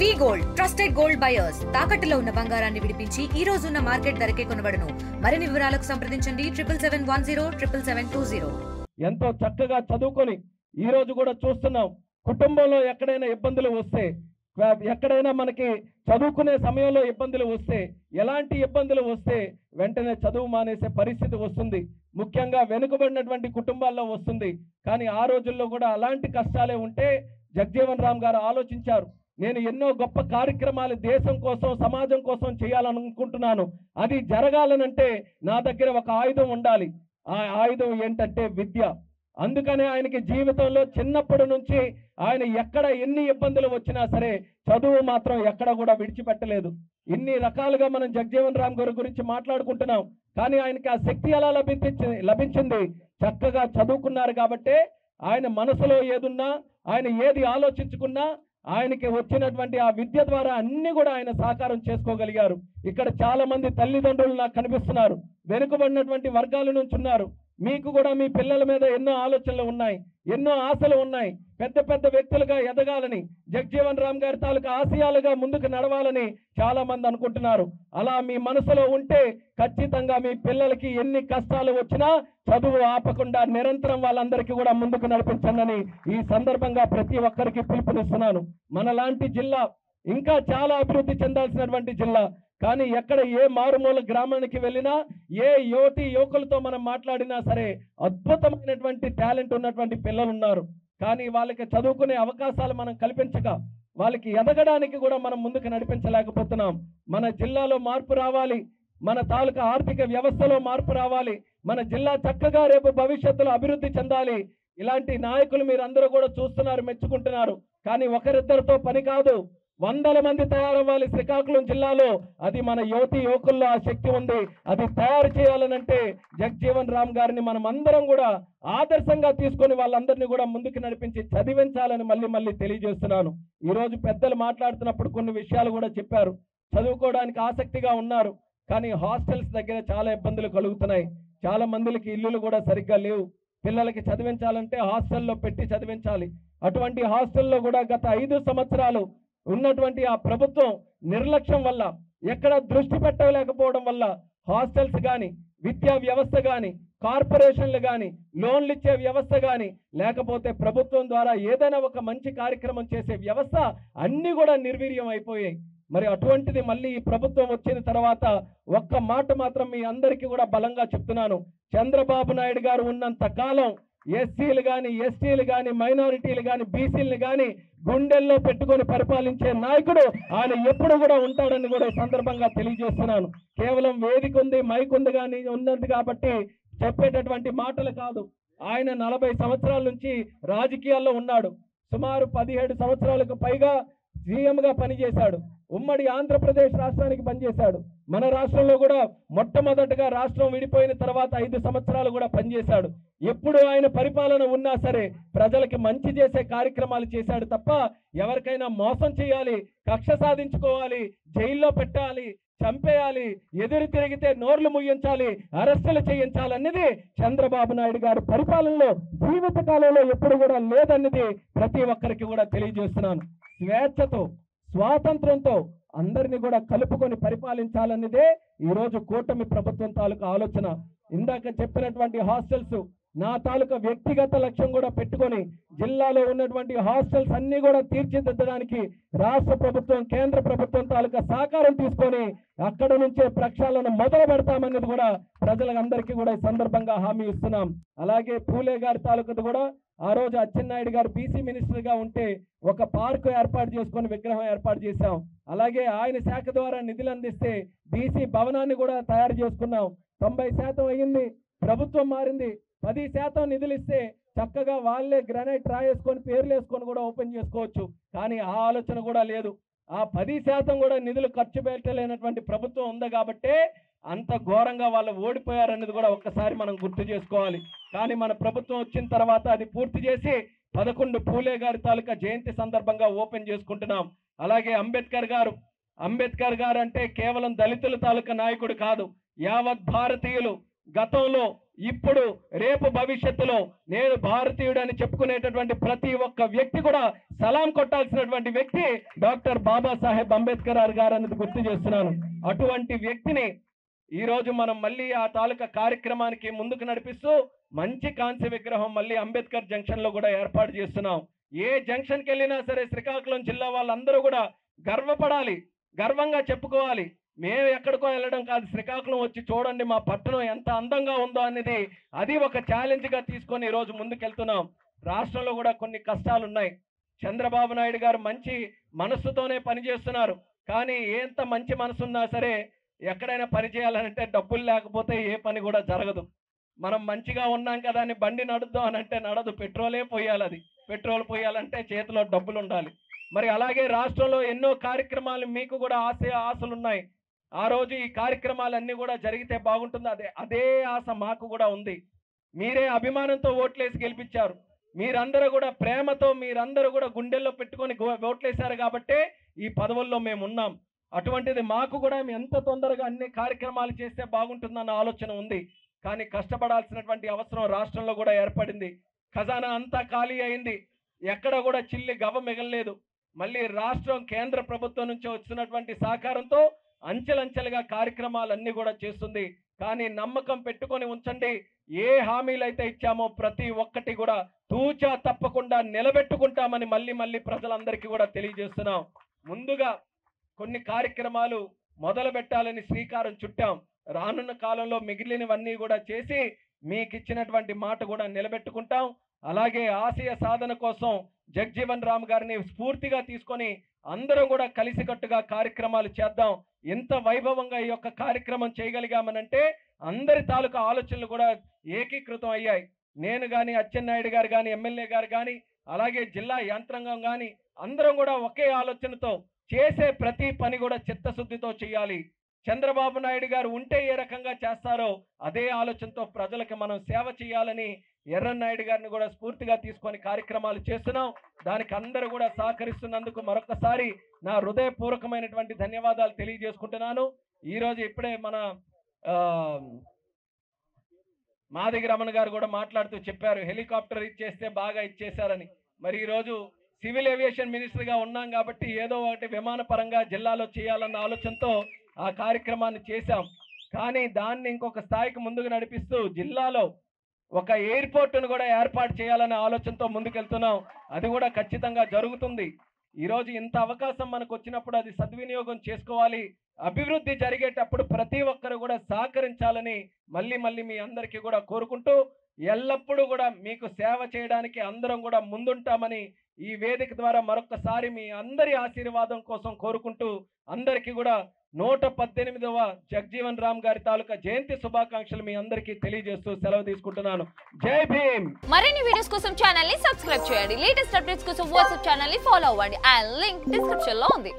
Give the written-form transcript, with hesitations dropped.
వి gold trusted gold buyers తాకట్టులో ఉన్న బంగారాన్ని విడిపించి ఈ రోజు ఉన్న మార్కెట్ ధరకే కొనబడును. మరిన్ని వివరాలకు సంప్రదించండి 77107720. ఎంతో చక్కగా చదువుకొని ఈ రోజు కూడా చూస్తున్నాం. కుటుంబంలో ఎక్కడైనా ఇబ్బందులు వస్తే, ఎక్కడైనా మనకి చదువుకునే సమయంలో ఇబ్బందులు వస్తే, ఎలాంటి ఇబ్బందులు వస్తే వెంటనే చదువు మానేసే పరిస్థితి వస్తుంది. ముఖ్యంగా వెనుకబడినటువంటి కుటుంబాల్లో వస్తుంది. కానీ ఆ రోజుల్లో కూడా అలాంటి కష్టాలే ఉంటే జగ్జీవన్ రామ్ గారు ఆలోచించారు. నేను ఎన్నో గొప్ప కార్యక్రమాలు దేశం కోసం, సమాజం కోసం చేయాలనుకుంటున్నాను. అది జరగాలనంటే నా దగ్గర ఒక ఆయుధం ఉండాలి. ఆ ఆయుధం ఏంటంటే విద్య. అందుకనే ఆయనకి జీవితంలో చిన్నప్పటి నుంచి ఆయన ఎక్కడ ఎన్ని ఇబ్బందులు వచ్చినా సరే చదువు మాత్రం ఎక్కడ కూడా విడిచిపెట్టలేదు. ఇన్ని రకాలుగా మనం జగ్జీవన్ రామ్ గారి గురించి మాట్లాడుకుంటున్నాం. కానీ ఆయనకి ఆ శక్తి ఎలా లభించింది? చక్కగా చదువుకున్నారు కాబట్టే ఆయన మనసులో ఏదున్నా, ఆయన ఏది ఆలోచించుకున్నా ఆయనకి వచ్చినటువంటి ఆ విద్య ద్వారా అన్ని కూడా ఆయన సాకారం చేసుకోగలిగారు. ఇక్కడ చాలా మంది తల్లిదండ్రులు నాకు కనిపిస్తున్నారు, వెనుకబడినటువంటి వర్గాల నుంచి ఉన్నారు. మీకు కూడా మీ పిల్లల మీద ఎన్నో ఆలోచనలు ఉన్నాయి, ఎన్నో ఆశలు ఉన్నాయి. పెద్ద పెద్ద వ్యక్తులుగా ఎదగాలని, జగ్జీవన్ రామ్ గారి తాలూకా ఆశయాలుగా ముందుకు నడవాలని చాలా మంది అనుకుంటున్నారు. అలా మీ మనసులో ఉంటే ఖచ్చితంగా మీ పిల్లలకి ఎన్ని కష్టాలు వచ్చినా చదువు ఆపకుండా నిరంతరం వాళ్ళందరికీ కూడా ముందుకు నడిపించండి ఈ సందర్భంగా ప్రతి ఒక్కరికి పిలుపునిస్తున్నాను. మనలాంటి జిల్లా ఇంకా చాలా అభివృద్ధి చెందాల్సినటువంటి జిల్లా. కానీ ఎక్కడ ఏ మారుమూల గ్రామానికి వెళ్ళినా, ఏ యువతి యువకులతో మనం మాట్లాడినా సరే అద్భుతమైనటువంటి టాలెంట్ ఉన్నటువంటి పిల్లలు ఉన్నారు. కానీ వాళ్ళకి చదువుకునే అవకాశాలు మనం కల్పించక, వాళ్ళకి ఎదగడానికి కూడా మనం ముందుకు నడిపించలేకపోతున్నాం. మన జిల్లాలో మార్పు రావాలి, మన తాలూకా ఆర్థిక వ్యవస్థలో మార్పు రావాలి, మన జిల్లా చక్కగా రేపు భవిష్యత్తులో అభివృద్ధి చెందాలి. ఇలాంటి నాయకులు మీరందరూ కూడా చూస్తున్నారు, మెచ్చుకుంటున్నారు. కానీ ఒకరిద్దరితో పని కాదు, వందల మంది తయారవ్వాలి శ్రీకాకుళం జిల్లాలో. అది మన యువతి యువకుల్లో ఆ శక్తి ఉంది. అది తయారు చేయాలనంటే జగ్జీవన్ రామ్ గారిని మనం అందరం కూడా ఆదర్శంగా తీసుకొని వాళ్ళందరినీ కూడా ముందుకు నడిపించి చదివించాలని మళ్ళీ తెలియజేస్తున్నాను. ఈరోజు పెద్దలు మాట్లాడుతున్నప్పుడు కొన్ని విషయాలు కూడా చెప్పారు. చదువుకోవడానికి ఆసక్తిగా ఉన్నారు, కానీ హాస్టల్స్ దగ్గర చాలా ఇబ్బందులు కలుగుతున్నాయి. చాలా మందికి ఇల్లులు కూడా సరిగ్గా లేవు. పిల్లలకి చదివించాలంటే హాస్టల్లో పెట్టి చదివించాలి. అటువంటి హాస్టల్లో కూడా గత 5 సంవత్సరాలు ఉన్నటువంటి ఆ ప్రభుత్వం నిర్లక్ష్యం వల్ల, ఎక్కడ దృష్టి పెట్టలేకపోవడం వల్ల హాస్టల్స్ కానీ, విద్యా వ్యవస్థ కానీ, కార్పొరేషన్లు కానీ, లోన్లు ఇచ్చే వ్యవస్థ కానీ, లేకపోతే ప్రభుత్వం ద్వారా ఏదైనా ఒక మంచి కార్యక్రమం చేసే వ్యవస్థ అన్నీ కూడా నిర్వీర్యం అయిపోయాయి. మరి అటువంటిది మళ్ళీ ఈ ప్రభుత్వం వచ్చిన తర్వాత ఒక్క మాట మాత్రం మీ అందరికీ కూడా బలంగా చెప్తున్నాను. చంద్రబాబు నాయుడు గారు ఉన్నంత కాలం ఎస్సీలు కానీ, ఎస్టీలు కానీ, మైనారిటీలు కానీ, బీసీలు కానీ గుండెల్లో పెట్టుకొని పరిపాలించే నాయకుడు ఆయన ఎప్పుడు కూడా ఉంటాడని కూడా ఈ సందర్భంగా తెలియజేస్తున్నాను. కేవలం వేదిక ఉంది, మైక్ ఉంది కానీ ఉన్నది కాబట్టి చెప్పేటటువంటి మాటలు కాదు. ఆయన 40 సంవత్సరాల నుంచి రాజకీయాల్లో ఉన్నాడు. సుమారు 17 సంవత్సరాలకు పైగా సీఎంగా పనిచేశాడు. ఉమ్మడి ఆంధ్రప్రదేశ్ రాష్ట్రానికి పనిచేశాడు. మన రాష్ట్రంలో కూడా మొట్టమొదటగా రాష్ట్రం విడిపోయిన తర్వాత 5 సంవత్సరాలు కూడా పనిచేశాడు. ఎప్పుడు ఆయన పరిపాలన ఉన్నా సరే ప్రజలకి మంచి చేసే కార్యక్రమాలు చేశాడు తప్ప ఎవరికైనా మోసం చేయాలి, కక్ష సాధించుకోవాలి, జైల్లో పెట్టాలి, చంపేయాలి, ఎదురు తిరిగితే నోర్లు ముయ్యించాలి, అరెస్టులు చేయించాలన్నది చంద్రబాబు నాయుడు గారి పరిపాలనలో జీవిత కాలంలో ఎప్పుడు కూడా లేదన్నది ప్రతి ఒక్కరికి కూడా తెలియజేస్తున్నాను. స్వేచ్ఛతో, స్వాతంత్రంతో అందరినీ కూడా కలుపుకొని పరిపాలించాలన్నదే ఈరోజు కూటమి ప్రభుత్వం తాలూకా ఆలోచన. ఇందాక చెప్పినటువంటి హాస్టల్స్ నా తాలూకా వ్యక్తిగత లక్ష్యం కూడా పెట్టుకొని జిల్లాలో ఉన్నటువంటి హాస్టల్స్ అన్ని కూడా తీర్చిదిద్దడానికి రాష్ట్ర ప్రభుత్వం, కేంద్ర ప్రభుత్వం తాలూకా సహకారం తీసుకొని అక్కడ నుంచే ప్రక్షాళన మొదలు పెడతామన్నది కూడా ప్రజలందరికీ కూడా ఈ సందర్భంగా హామీ ఇస్తున్నాం. అలాగే పూలే గారి తాలూకాది కూడా ఆ రోజు అచ్చెన్నాయుడు గారు బీసీ మినిస్టర్గా ఉంటే ఒక పార్కు ఏర్పాటు చేసుకొని విగ్రహం ఏర్పాటు చేశాం. అలాగే ఆయన శాఖ ద్వారా నిధులు అందిస్తే బీసీ భవనాన్ని కూడా తయారు చేసుకున్నాం. 90% అయ్యింది. ప్రభుత్వం మారింది, 10% నిధులు ఇస్తే చక్కగా వాళ్ళే గ్రానైట్ రాయేసుకొని పేర్లు వేసుకొని కూడా ఓపెన్ చేసుకోవచ్చు. కానీ ఆ ఆలోచన కూడా లేదు. ఆ 10% కూడా నిధులు ఖర్చు పెట్టలేనటువంటి ప్రభుత్వం ఉంది కాబట్టే అంత ఘోరంగా వాళ్ళు ఓడిపోయారనేది కూడా ఒక్కసారి మనం గుర్తు చేసుకోవాలి. కానీ మన ప్రభుత్వం వచ్చిన తర్వాత అది పూర్తి చేసి 11 పూలే గారి తాలూకా జయంతి సందర్భంగా ఓపెన్ చేసుకుంటున్నాం. అలాగే అంబేద్కర్ గారు అంటే కేవలం దళితుల తాలూకా నాయకుడు కాదు, యావత్ భారతీయులు గతంలో ఇప్పుడు రేపు భవిష్యత్తులో నేను భారతీయుడని చెప్పుకునేటటువంటి ప్రతి ఒక్క వ్యక్తి కూడా సలాం కొట్టాల్సినటువంటి వ్యక్తి డాక్టర్ బాబాసాహెబ్ అంబేద్కర్ గారు అనేది గుర్తు చేస్తున్నాను. అటువంటి వ్యక్తిని ఈ రోజు మనం మళ్ళీ ఆ తాలూకా కార్యక్రమానికి ముందుకు నడిపిస్తూ మంచి కాంస్య విగ్రహం మళ్ళీ అంబేద్కర్ జంక్షన్ లో కూడా ఏర్పాటు చేస్తున్నాం. ఏ జంక్షన్కి వెళ్ళినా సరే శ్రీకాకుళం జిల్లా వాళ్ళందరూ కూడా గర్వపడాలి, గర్వంగా చెప్పుకోవాలి. మేము ఎక్కడికో వెళ్ళడం కాదు, శ్రీకాకుళం వచ్చి చూడండి మా పట్టణం ఎంత అందంగా ఉందో అనేది అది ఒక ఛాలెంజ్ గా తీసుకొని ఈ రోజు ముందుకెళ్తున్నాం. రాష్ట్రంలో కూడా కొన్ని కష్టాలు ఉన్నాయి. చంద్రబాబు నాయుడు గారు మంచి మనస్సుతోనే పనిచేస్తున్నారు. కానీ ఎంత మంచి మనసున్నా సరే ఎక్కడైనా పని చేయాలంటే డబ్బులు లేకపోతే ఏ పని కూడా జరగదు. మనం మంచిగా ఉన్నాం కదా అని బండి నడుద్దాం అని అంటే నడదు, పెట్రోలే పోయాలి. అది పెట్రోల్ పోయాలంటే చేతిలో డబ్బులు ఉండాలి. మరి అలాగే రాష్ట్రంలో ఎన్నో కార్యక్రమాలు మీకు కూడా ఆశలు ఉన్నాయి. ఆ రోజు ఈ కార్యక్రమాలన్నీ కూడా జరిగితే బాగుంటుంది, అదే ఆశ మాకు కూడా ఉంది. మీరే అభిమానంతో ఓట్లేసి గెలిపించారు. మీరందరూ కూడా ప్రేమతో మీరందరూ కూడా గుండెల్లో పెట్టుకొని ఓట్లేశారు కాబట్టే ఈ పదవుల్లో మేము ఉన్నాం. అటువంటిది మాకు కూడా ఎంత తొందరగా అన్ని కార్యక్రమాలు చేస్తే బాగుంటుందన్న ఆలోచన ఉంది. కానీ కష్టపడాల్సినటువంటి అవసరం రాష్ట్రంలో కూడా ఏర్పడింది. ఖజానా అంతా ఖాళీ అయింది, ఎక్కడ కూడా చిల్లి గవ్వ మిగలలేదు. మళ్ళీ రాష్ట్రం కేంద్ర ప్రభుత్వం నుంచి వచ్చినటువంటి సహకారంతో అంచెలంచెలుగా కార్యక్రమాలన్నీ కూడా చేస్తుంది. కానీ నమ్మకం పెట్టుకొని ఉంచండి. ఏ హామీలు అయితే ఇచ్చామో ప్రతి ఒక్కటి కూడా తూచా తప్పకుండా నిలబెట్టుకుంటామని మళ్ళీ ప్రజలందరికీ కూడా తెలియజేస్తున్నాం. ముందుగా కొన్ని కార్యక్రమాలు మొదలు పెట్టాలని శ్రీకారం చుట్టాం. రానున్న కాలంలో మిగిలినవన్నీ కూడా చేసి మీకు ఇచ్చినటువంటి మాట కూడా నిలబెట్టుకుంటాం. అలాగే ఆశయ సాధన కోసం జగ్జీవన్ రామ్ గారిని స్ఫూర్తిగా తీసుకొని అందరం కూడా కలిసికట్టుగా కార్యక్రమాలు చేద్దాం. ఎంత వైభవంగా ఈ యొక్క కార్యక్రమం చేయగలిగామనంటే అందరి తాలూకా ఆలోచనలు కూడా ఏకీకృతం అయ్యాయి. నేను కానీ, అచ్చెన్నాయుడు గారు కానీ, ఎమ్మెల్యే గారు కానీ, అలాగే జిల్లా యంత్రాంగం కానీ అందరం కూడా ఒకే ఆలోచనతో చేసే ప్రతి పని కూడా చిత్తశుద్ధితో చేయాలి. చంద్రబాబు నాయుడు గారు ఉంటే ఏ రకంగా చేస్తారో అదే ఆలోచనతో ప్రజలకు మనం సేవ చేయాలని ఎర్రన్నాయుడు గారిని కూడా స్ఫూర్తిగా తీసుకొని కార్యక్రమాలు చేస్తున్నాం. దానికి అందరూ కూడా సహకరిస్తున్నందుకు మరొకసారి నా హృదయపూర్వకమైనటువంటి ధన్యవాదాలు తెలియజేసుకుంటున్నాను. ఈరోజు ఇప్పుడే మన మాదిగ రమణ గారు కూడా మాట్లాడుతూ చెప్పారు, హెలికాప్టర్ ఇచ్చేస్తే బాగా ఇచ్చేశారని. మరి ఈరోజు సివిల్ ఏవియేషన్ మినిస్టర్గా ఉన్నాం కాబట్టి ఏదో ఒకటి విమాన పరంగా జిల్లాలో చేయాలన్న ఆలోచనతో ఆ కార్యక్రమాన్ని చేశాం. కానీ దాన్ని ఇంకొక స్థాయికి ముందుకు నడిపిస్తూ జిల్లాలో ఒక ఎయిర్పోర్ట్ను కూడా ఏర్పాటు చేయాలనే ఆలోచనతో ముందుకెళ్తున్నాం. అది కూడా ఖచ్చితంగా జరుగుతుంది. ఈరోజు ఇంత అవకాశం మనకు వచ్చినప్పుడు అది సద్వినియోగం చేసుకోవాలి. అభివృద్ధి జరిగేటప్పుడు ప్రతి ఒక్కరు కూడా సహకరించాలని మళ్ళీ మీ అందరికీ కూడా కోరుకుంటూ ఎల్లప్పుడూ కూడా మీకు సేవ చేయడానికి అందరం కూడా ముందుంటామని ఈ వేదిక ద్వారా మరొకసారి మీ అందరి ఆశీర్వాదం కోసం కోరుకుంటూ అందరికీ కూడా 118వ జగ్జీవన్ రామ్ గారి తాలూకా జయంతి శుభాకాంక్షలు మీ అందరికీ తెలియజేస్తూ సెలవు తీసుకుంటున్నాను. జై భీమ్. మరిన్ని వీడియోస్ కోసం ఛానల్ ని సబ్స్క్రైబ్ చేయండి. లేటెస్ట్ అప్డేట్స్ కోసం వాట్సాప్ ఛానల్ ని ఫాలో అవ్వండి. ఆ లింక్ డిస్క్రిప్షన్ లో ఉంది.